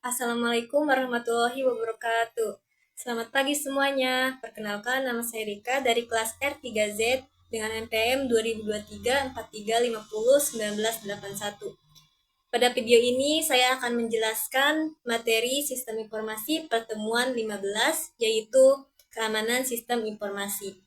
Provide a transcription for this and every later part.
Assalamualaikum warahmatullahi wabarakatuh. Selamat pagi semuanya. Perkenalkan, nama saya Rika dari kelas R3Z dengan NPM 2023-4350-1981. Pada video ini saya akan menjelaskan materi Sistem Informasi pertemuan 15, yaitu keamanan sistem informasi.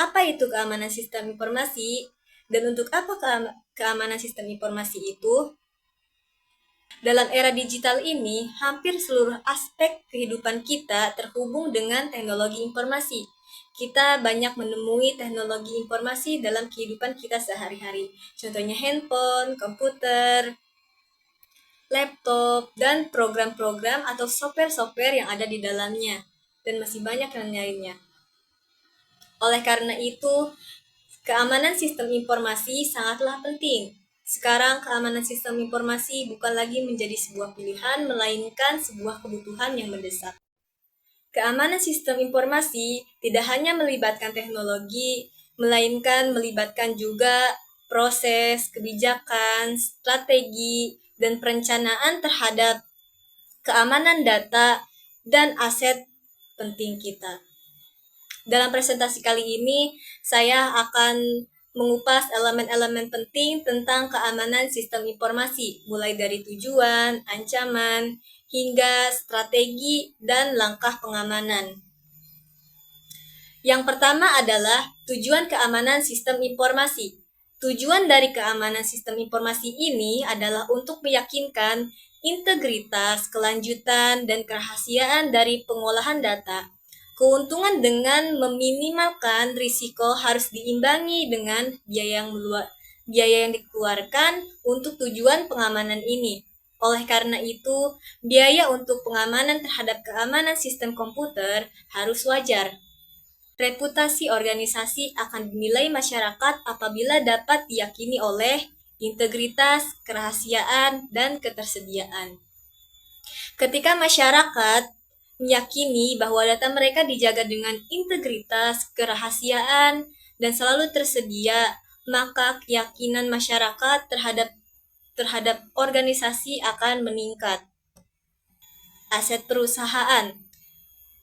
Apa itu keamanan sistem informasi? Dan untuk apa keamanan sistem informasi itu? Dalam era digital ini, hampir seluruh aspek kehidupan kita terhubung dengan teknologi informasi. Kita banyak menemui teknologi informasi dalam kehidupan kita sehari-hari. Contohnya handphone, komputer, laptop, dan program-program atau software-software yang ada di dalamnya. Dan masih banyak yang lainnya. Oleh karena itu, keamanan sistem informasi sangatlah penting. Sekarang keamanan sistem informasi bukan lagi menjadi sebuah pilihan, melainkan sebuah kebutuhan yang mendesak. Keamanan sistem informasi tidak hanya melibatkan teknologi, melainkan melibatkan juga proses, kebijakan, strategi, dan perencanaan terhadap keamanan data dan aset penting kita. Dalam presentasi kali ini, saya akan mengupas elemen-elemen penting tentang keamanan sistem informasi, mulai dari tujuan, ancaman, hingga strategi dan langkah pengamanan. Yang pertama adalah tujuan keamanan sistem informasi. Tujuan dari keamanan sistem informasi ini adalah untuk meyakinkan integritas, kelanjutan, dan kerahasiaan dari pengolahan data. Keuntungan dengan meminimalkan risiko harus diimbangi dengan biaya yang dikeluarkan untuk tujuan pengamanan ini. Oleh karena itu, biaya untuk pengamanan terhadap keamanan sistem komputer harus wajar. Reputasi organisasi akan dinilai masyarakat apabila dapat diyakini oleh integritas, kerahasiaan, dan ketersediaan. Ketika masyarakat meyakini bahwa data mereka dijaga dengan integritas, kerahasiaan, dan selalu tersedia, maka keyakinan masyarakat terhadap organisasi akan meningkat. Aset perusahaan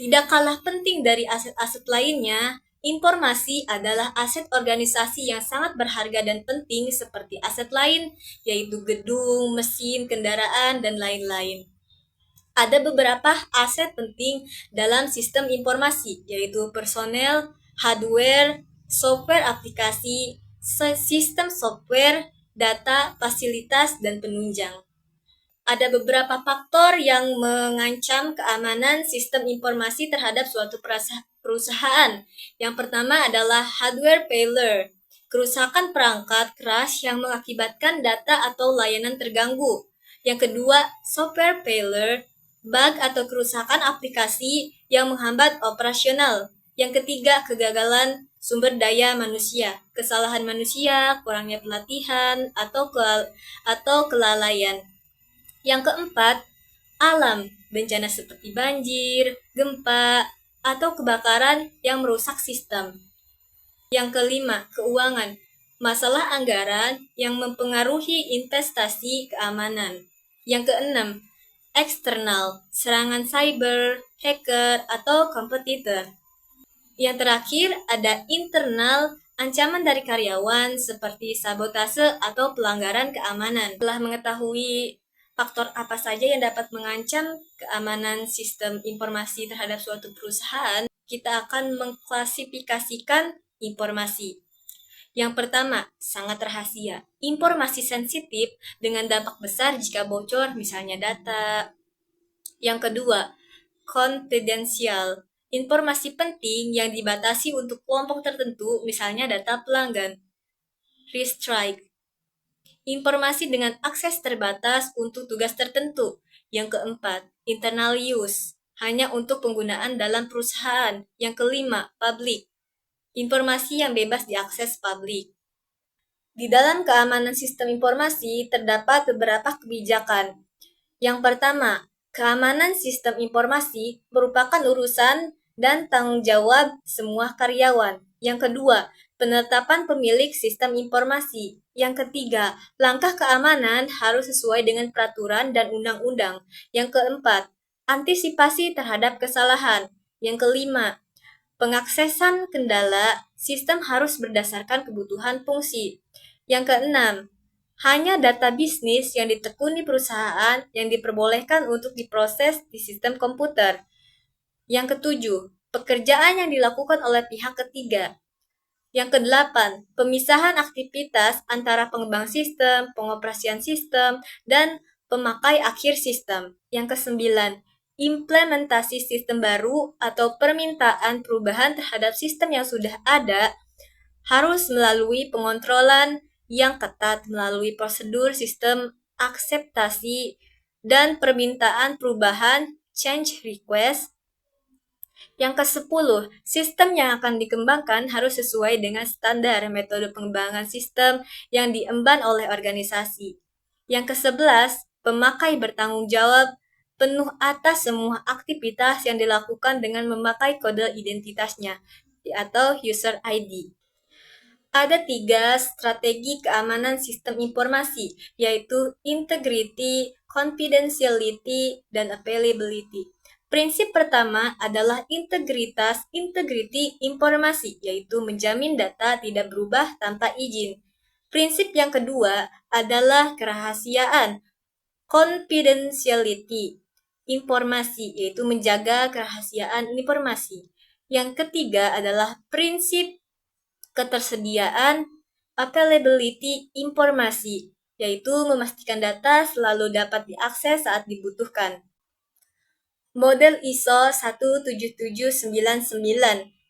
tidak kalah penting dari aset-aset lainnya. Informasi adalah aset organisasi yang sangat berharga dan penting seperti aset lain, yaitu gedung, mesin, kendaraan, dan lain-lain. Ada beberapa aset penting dalam sistem informasi, yaitu personel, hardware, software aplikasi, sistem software, data, fasilitas, dan penunjang. Ada beberapa faktor yang mengancam keamanan sistem informasi terhadap suatu perusahaan. Yang pertama adalah hardware failure, kerusakan perangkat keras yang mengakibatkan data atau layanan terganggu. Yang kedua, software failure, bug atau kerusakan aplikasi yang menghambat operasional. Yang ketiga, kegagalan sumber daya manusia, kesalahan manusia, kurangnya pelatihan, atau kelalaian. Yang keempat, alam, bencana seperti banjir, gempa, atau kebakaran yang merusak sistem. Yang kelima, keuangan, masalah anggaran yang mempengaruhi investasi keamanan. Yang keenam, eksternal, serangan cyber, hacker, atau kompetitor. Yang terakhir, ada internal, ancaman dari karyawan seperti sabotase atau pelanggaran keamanan. Setelah mengetahui faktor apa saja yang dapat mengancam keamanan sistem informasi terhadap suatu perusahaan, kita akan mengklasifikasikan informasi. Yang pertama, sangat rahasia. Informasi sensitif dengan dampak besar jika bocor, misalnya data. Yang kedua, confidential. Informasi penting yang dibatasi untuk kelompok tertentu, misalnya data pelanggan. Restricted. Informasi dengan akses terbatas untuk tugas tertentu. Yang keempat, internal use, hanya untuk penggunaan dalam perusahaan. Yang kelima, public, informasi yang bebas diakses publik. Di dalam keamanan sistem informasi terdapat beberapa kebijakan. Yang pertama, keamanan sistem informasi merupakan urusan dan tanggung jawab semua karyawan. Yang kedua, penetapan pemilik sistem informasi. Yang ketiga, langkah keamanan harus sesuai dengan peraturan dan undang-undang. Yang keempat, antisipasi terhadap kesalahan. Yang kelima, pengaksesan kendala, sistem harus berdasarkan kebutuhan fungsi. Yang keenam, hanya data bisnis yang ditekuni perusahaan yang diperbolehkan untuk diproses di sistem komputer. Yang ketujuh, pekerjaan yang dilakukan oleh pihak ketiga. Yang kedelapan, pemisahan aktivitas antara pengembang sistem, pengoperasian sistem, dan pemakai akhir sistem. Yang kesembilan, implementasi sistem baru atau permintaan perubahan terhadap sistem yang sudah ada harus melalui pengontrolan yang ketat melalui prosedur sistem akseptasi dan permintaan perubahan change request. Yang ke-10, sistem yang akan dikembangkan harus sesuai dengan standar metode pengembangan sistem yang diemban oleh organisasi. Yang ke-11, pemakai bertanggung jawab penuh atas semua aktivitas yang dilakukan dengan memakai kode identitasnya atau user ID. Ada 3 strategi keamanan sistem informasi, yaitu integrity, confidentiality, dan availability. Prinsip pertama adalah integrity informasi, yaitu menjamin data tidak berubah tanpa izin. Prinsip yang kedua adalah kerahasiaan, confidentiality informasi, yaitu menjaga kerahasiaan informasi. Yang ketiga adalah prinsip ketersediaan availability informasi, yaitu memastikan data selalu dapat diakses saat dibutuhkan. Model ISO 17799.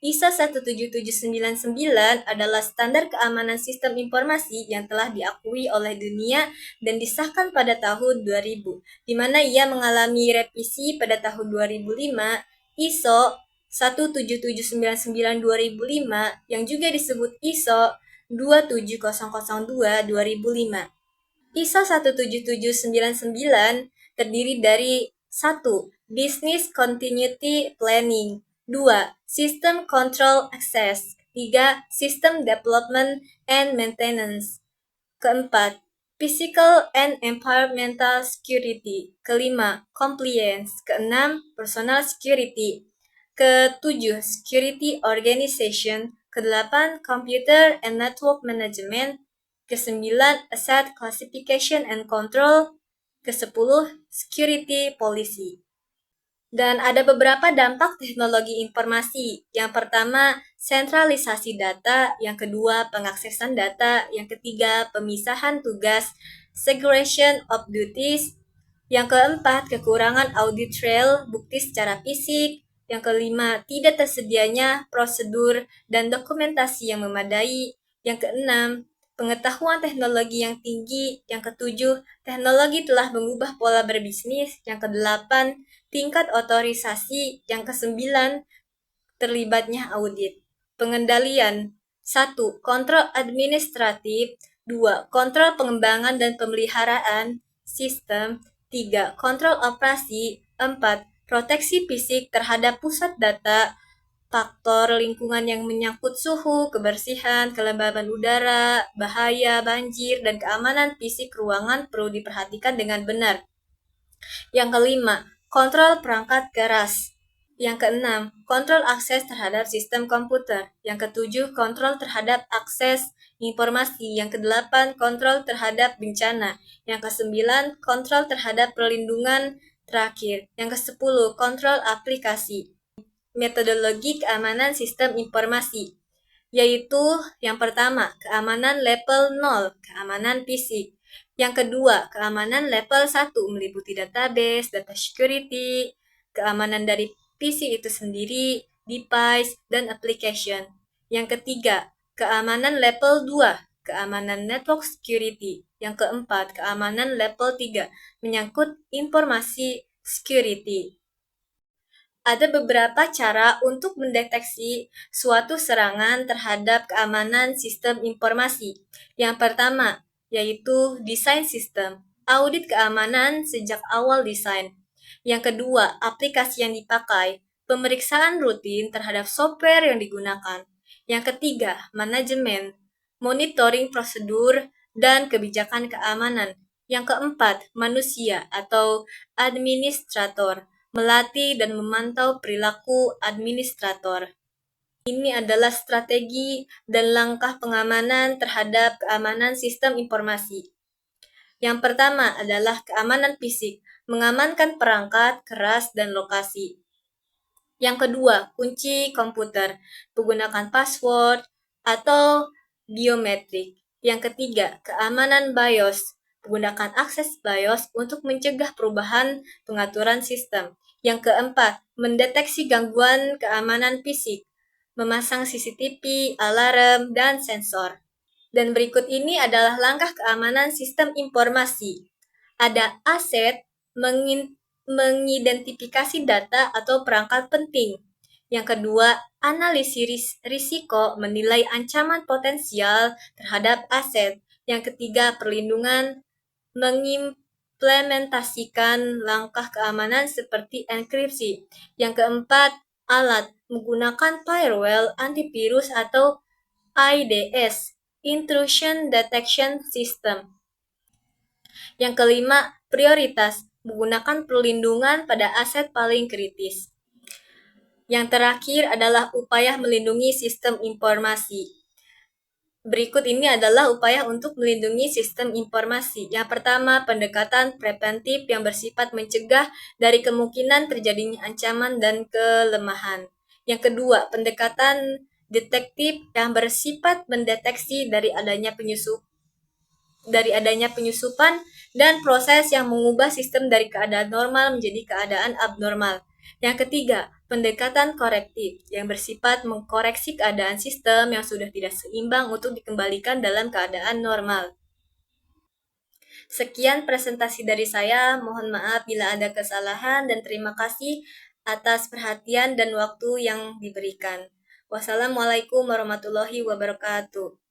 ISO 17799 adalah standar keamanan sistem informasi yang telah diakui oleh dunia dan disahkan pada tahun 2000, di mana ia mengalami revisi pada tahun 2005. ISO 17799-2005 yang juga disebut ISO 27002-2005. ISO 17799 terdiri dari 1. Business Continuity Planning. 2. System Control Access. 3. System Development and Maintenance. Keempat, Physical and Environmental Security. Kelima, Compliance. Keenam, Personal Security. Ketujuh, Security Organization. Kedelapan, Computer and Network Management. Kesembilan, Asset Classification and Control. Kesepuluh, Security Policy. Dan ada beberapa dampak teknologi informasi. Yang pertama, sentralisasi data. Yang kedua, pengaksesan data. Yang ketiga, pemisahan tugas, segregation of duties. Yang keempat, kekurangan audit trail, bukti secara fisik. Yang kelima, tidak tersedianya prosedur dan dokumentasi yang memadai. Yang keenam, pengetahuan teknologi yang tinggi. Yang ketujuh, teknologi telah mengubah pola berbisnis. Yang kedelapan, tingkat otorisasi. Yang kesembilan, terlibatnya audit. Pengendalian. 1. Kontrol administratif. 2. Kontrol pengembangan dan pemeliharaan sistem. 3. Kontrol operasi. 4. Proteksi fisik terhadap pusat data. Faktor lingkungan yang menyangkut suhu, kebersihan, kelembaban udara, bahaya, banjir, dan keamanan fisik ruangan perlu diperhatikan dengan benar. Yang kelima, kontrol perangkat keras. Yang keenam, kontrol akses terhadap sistem komputer. Yang ketujuh, kontrol terhadap akses informasi. Yang kedelapan, kontrol terhadap bencana. Yang kesembilan, kontrol terhadap perlindungan terakhir. Yang kesepuluh, kontrol aplikasi. Metodologi keamanan sistem informasi, yaitu yang pertama, keamanan level 0, keamanan fisik. Yang kedua, keamanan level 1 meliputi database, data security, keamanan dari PC itu sendiri, device, dan application. Yang ketiga, keamanan level 2, keamanan network security. Yang keempat, keamanan level 3, menyangkut informasi security. Ada beberapa cara untuk mendeteksi suatu serangan terhadap keamanan sistem informasi. Yang pertama, yaitu desain sistem, audit keamanan sejak awal desain. Yang kedua, aplikasi yang dipakai, pemeriksaan rutin terhadap software yang digunakan. Yang ketiga, manajemen, monitoring prosedur dan kebijakan keamanan. Yang keempat, manusia atau administrator, melatih dan memantau perilaku administrator. Ini adalah strategi dan langkah pengamanan terhadap keamanan sistem informasi. Yang pertama adalah keamanan fisik, mengamankan perangkat, keras, dan lokasi. Yang kedua, kunci komputer, menggunakan password atau biometrik. Yang ketiga, keamanan BIOS, menggunakan akses BIOS untuk mencegah perubahan pengaturan sistem. Yang keempat, mendeteksi gangguan keamanan fisik, memasang CCTV, alarm, dan sensor. Dan berikut ini adalah langkah keamanan sistem informasi. Ada aset, mengidentifikasi data atau perangkat penting. Yang kedua, analisis risiko, menilai ancaman potensial terhadap aset. Yang ketiga, perlindungan, mengimplementasikan langkah keamanan seperti enkripsi. Yang keempat, alat, menggunakan firewall, antivirus, atau IDS, Intrusion Detection System. Yang kelima, prioritas, menggunakan perlindungan pada aset paling kritis. Yang terakhir adalah upaya melindungi sistem informasi. Berikut ini adalah upaya untuk melindungi sistem informasi. Yang pertama, pendekatan preventif yang bersifat mencegah dari kemungkinan terjadinya ancaman dan kelemahan. Yang kedua, pendekatan detektif yang bersifat mendeteksi dari adanya penyusupan dan proses yang mengubah sistem dari keadaan normal menjadi keadaan abnormal. Yang ketiga, pendekatan korektif yang bersifat mengkoreksi keadaan sistem yang sudah tidak seimbang untuk dikembalikan dalam keadaan normal. Sekian presentasi dari saya, mohon maaf bila ada kesalahan dan terima kasih atas perhatian dan waktu yang diberikan. Wassalamualaikum warahmatullahi wabarakatuh.